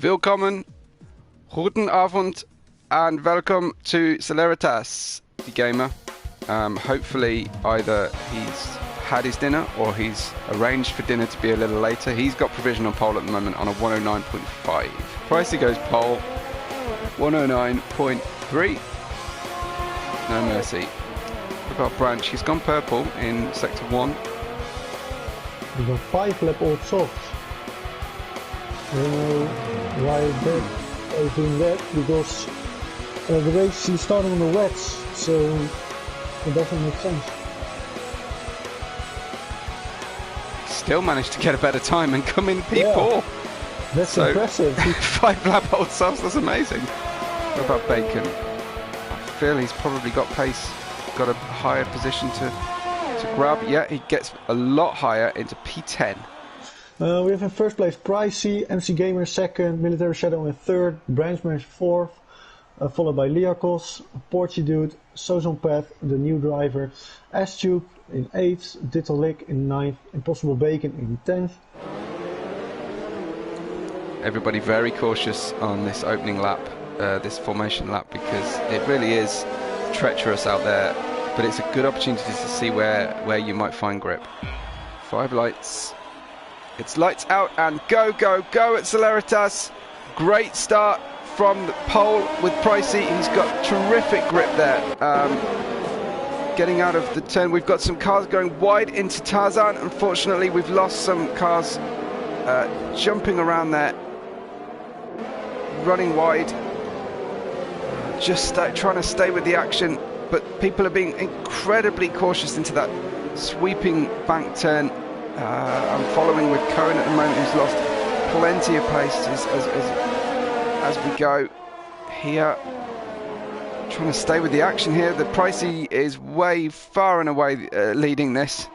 Willkommen, guten Abend, and welcome to Celeritas, the gamer. Hopefully either he's had his dinner or he's arranged for dinner to be a little later. He's got provisional pole at the moment on a 109.5. Pricey goes pole, 109.3. No mercy. What about Branch? He's gone purple in sector 1. He's got 5 lap old soft. I don't know why they're doing that, because the race is starting on the wets, so it doesn't make sense. Still managed to get a better time and come in P4. Yeah, that's so impressive. 5 lap old softs, that's amazing. What about Bacon? I feel he's probably got pace, got a higher position to grab. Yeah, he gets a lot higher into P10. We have in first place Pricey, MC Gamer second, Military Shadow in third, Branchman fourth, followed by Liakos, Porchy Dude, Sozon Path, the new driver, S-Tube in 8th, Dittlick in 9th, Impossible Bacon in 10th. Everybody very cautious on this opening lap, this formation lap, because it really is treacherous out there, but it's a good opportunity to see where you might find grip. 5 lights. It's lights out and go, go, go at Celeritas. Great start from the pole with Pricey. He's got terrific grip there. Getting out of the turn. We've got some cars going wide into Tarzan. Unfortunately, we've lost some cars jumping around there. Running wide. Just trying to stay with the action. But people are being incredibly cautious into that sweeping bank turn. I'm following with Cohen at the moment, who's lost plenty of pace as we go here. Trying to stay with the action here. The Pricey is way far and away leading this.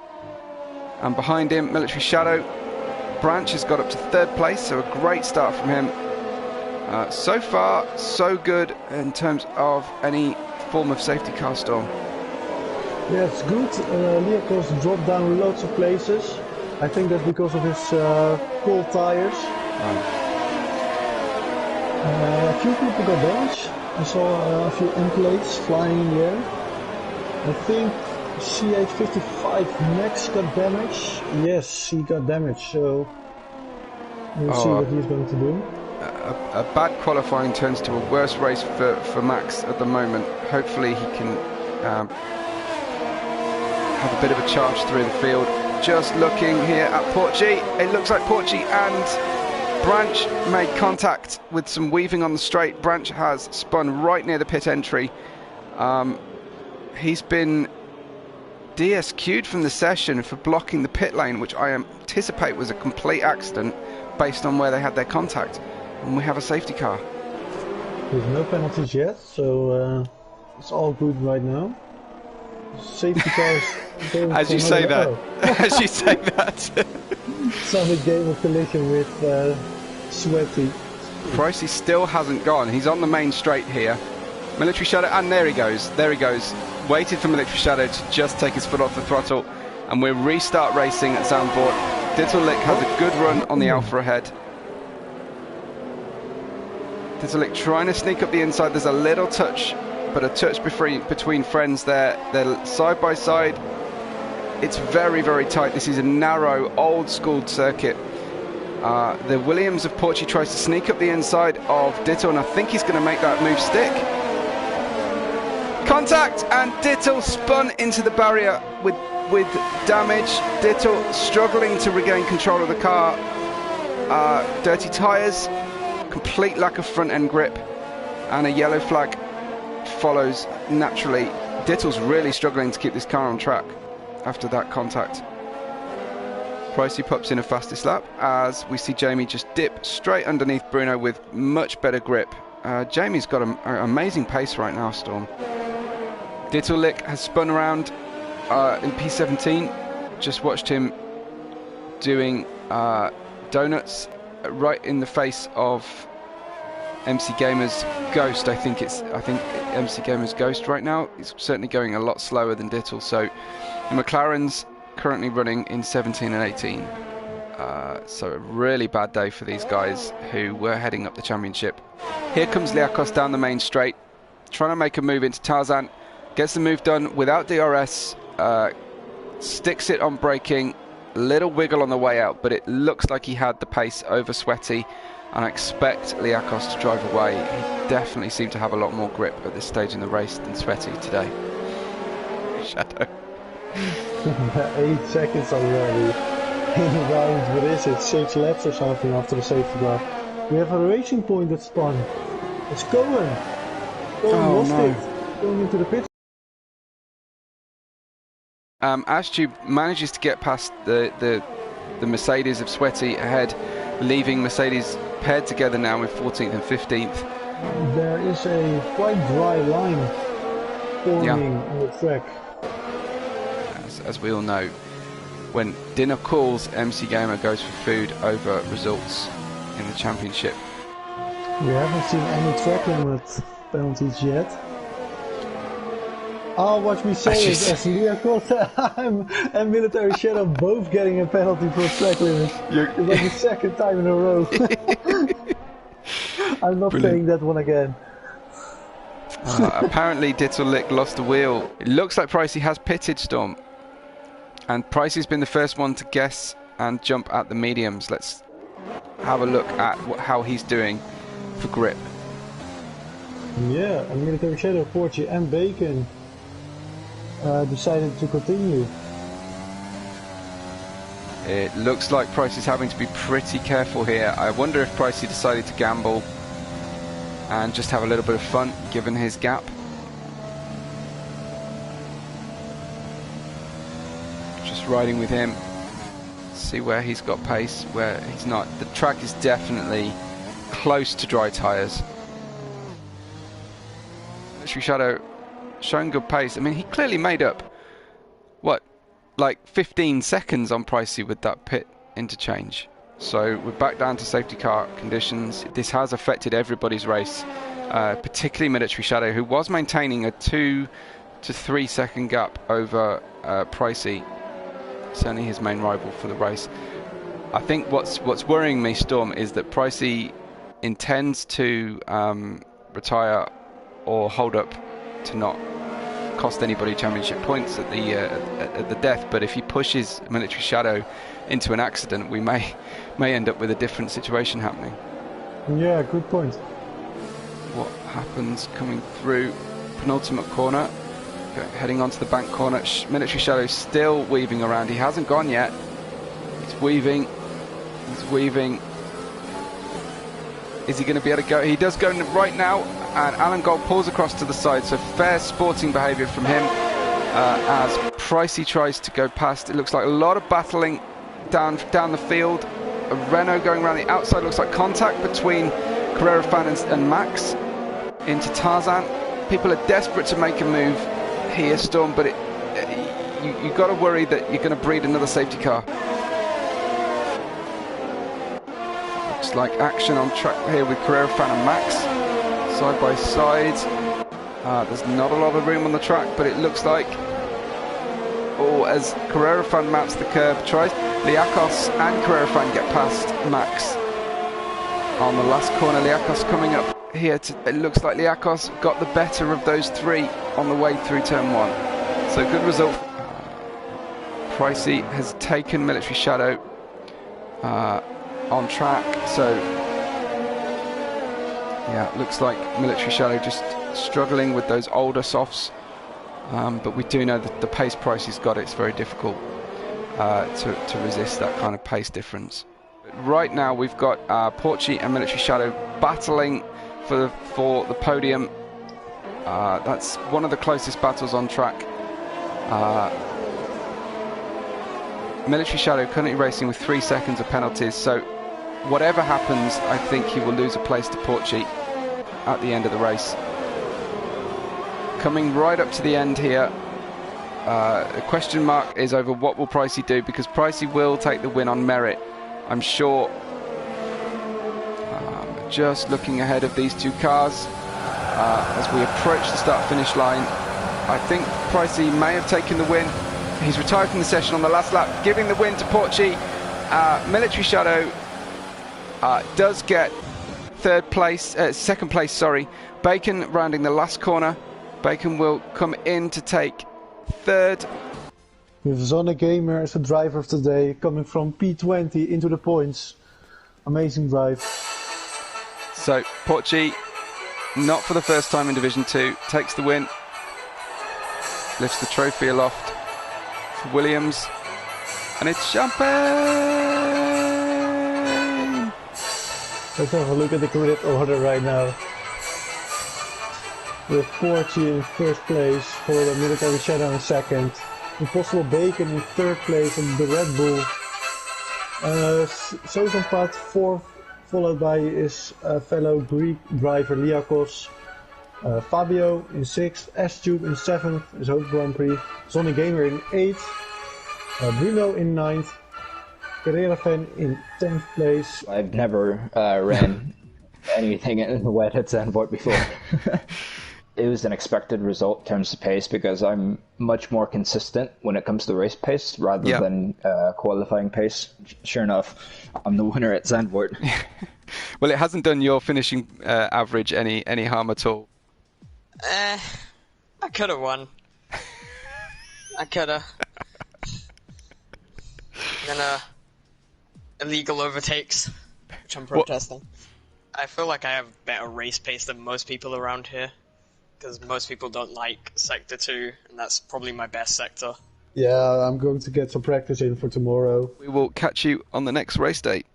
And behind him, Military Shadow. Branch has got up to 3rd place, so a great start from him. So far, so good in terms of any form of safety car, Storm. Yeah, it's good. Liakos dropped down loads of places. I think that's because of his cold tires. A few people got damaged. I saw a few end plates flying in the air. I think CH55 Max got damaged. Yes, he got damaged, so we'll see what he's going to do. A bad qualifying turns to a worse race for Max at the moment. Hopefully he can have a bit of a charge through the field. Just looking here at Porchy, it looks like Porchy and Branch made contact with some weaving on the straight. Branch has spun right near the pit entry. He's been DSQ'd from the session for blocking the pit lane, which I anticipate was a complete accident based on where they had their contact. And we have a safety car. There's no penalties yet, so it's all good right now. Safety cars. As you say that. As you say that. Some game of collision with Sweaty. Pricey still hasn't gone. He's on the main straight here. Military Shadow, and there he goes. There he goes. Waited for Military Shadow to just take his foot off the throttle, and we'll restart racing at Zandvoort. Dittlick has a good run on the Alpha ahead. Dittlick trying to sneak up the inside. There's a little touch, but a touch between friends there. They're side by side. It's very, very tight. This is a narrow, old-school circuit. The Williams of Porchy tries to sneak up the inside of Dittle, and I think he's going to make that move stick. Contact, and Dittle spun into the barrier with damage. Dittle struggling to regain control of the car. Dirty tyres, complete lack of front-end grip, and a yellow flag follows naturally. Dittle's really struggling to keep this car on track after that contact. Pricey pops in a fastest lap as we see Jamie just dip straight underneath Bruno with much better grip. Jamie's got an amazing pace right now, Storm. Dittlick has spun around in P17. Just watched him doing donuts right in the face of MC Gamer's Ghost. I think MC Gamer's Ghost right now. He's certainly going a lot slower than Dittle. So the McLaren's currently running in 17 and 18. So a really bad day for these guys who were heading up the championship. Here comes Liakos down the main straight, trying to make a move into Tarzan. Gets the move done without DRS, sticks it on braking, little wiggle on the way out, but it looks like he had the pace over Sweaty, and I expect Liakos to drive away. He definitely seemed to have a lot more grip at this stage in the race than Sweaty today. Shadow. 8 seconds already in round, what is it, 6 laps or something after the safety car. We have a racing point that spun. It's Cohen. Cohen lost it, going into the pit. Ashtube manages to get past the Mercedes of Sweaty ahead, leaving Mercedes paired together now with 14th and 15th. There is a quite dry line forming on the track. As we all know, when dinner calls, MC Gamer goes for food over results in the championship. We haven't seen any track limit penalties yet. Oh, watch me say it, as Liakos and Military Shadow both getting a penalty for track limit. It's like the second time in a row. I'm not saying that one again. Apparently Dittle lost the wheel. It looks like Pricey has pitted, Storm. And Pricey's been the first one to guess and jump at the mediums. Let's have a look at how he's doing for grip. Yeah, and Military Shadow, Porgy and Bacon decided to continue. It looks like Price is having to be pretty careful here. I wonder if Pricey decided to gamble and just have a little bit of fun given his gap. Just riding with him, see where he's got pace, where he's not. The track is definitely close to dry tyres. Shadow showing good pace. I mean, he clearly made up, what, like 15 seconds on Pricey with that pit interchange. So we're back down to safety car conditions. This has affected everybody's race, particularly Military Shadow, who was maintaining a 2 to 3 second gap over Pricey, certainly his main rival for the race. I think what's worrying me, Storm, is that Pricey intends to retire or hold up to not cost anybody championship points at the death. But if he pushes Military Shadow into an accident, we may end up with a different situation happening. Yeah, good point. What happens coming through penultimate corner, heading onto the bank corner? Military Shadow still weaving around. He hasn't gone yet. He's weaving. He's weaving. Is he going to be able to go? He does go right now, and Alan Gold pulls across to the side, so fair sporting behaviour from him as Pricey tries to go past. It looks like a lot of battling down the field. A Renault going around the outside, looks like contact between Carrera Fan and Max into Tarzan. People are desperate to make a move here, Storm, but you've got to worry that you're going to breed another safety car. Looks like action on track here with Carrera Fan and Max, side by side. There's not a lot of room on the track, but it looks like, as Carrera Fan mounts the curb, tries, Liakos and Carrera Fan get past Max on the last corner. Liakos coming up here, it looks like Liakos got the better of those three on the way through turn 1. So good result. Pricey has taken Military Shadow on track, so yeah, it looks like Military Shadow just struggling with those older softs, but we do know that the pace Pricey's got, it's very difficult to resist that kind of pace difference. Right now we've got Porchy and Military Shadow battling for the podium. That's one of the closest battles on track. Military Shadow currently racing with 3 seconds of penalties, so whatever happens, I think he will lose a place to Porchy at the end of the race. Coming right up to the end here, the question mark is over what will Pricey do, because Pricey will take the win on merit, I'm sure. Just looking ahead of these two cars as we approach the start-finish line. I think Pricey may have taken the win. He's retired from the session on the last lap, giving the win to Porchy, Military Shadow does get second place, sorry. Bacon rounding the last corner. Bacon will come in to take third. With Zonne Gamer as the driver of the day, coming from P20 into the points. Amazing drive. So, Porci, not for the first time in Division 2, takes the win. Lifts the trophy aloft for Williams. And it's champagne! Let's have a look at the grid order right now. With Porci in first place, followed by Military Shadow in second. Impossible Bacon in third place on the Red Bull. Sozonpad fourth, followed by his fellow Greek driver Liakos. Fabio in sixth, S-Tube in seventh, his home Grand Prix. Zonne Gamer in eighth. Bruno in ninth. Carrera Fan in 10th place. I've never ran anything in the wet at Zandvoort before. It was an expected result in terms of pace because I'm much more consistent when it comes to race pace rather than qualifying pace. Sure enough, I'm the winner at Zandvoort. Well, it hasn't done your finishing average any harm at all. I could have won. I could have. Then illegal overtakes, which I'm protesting. I feel like I have better race pace than most people around here. Because most people don't like Sector 2, and that's probably my best sector. Yeah, I'm going to get some practice in for tomorrow. We will catch you on the next race day.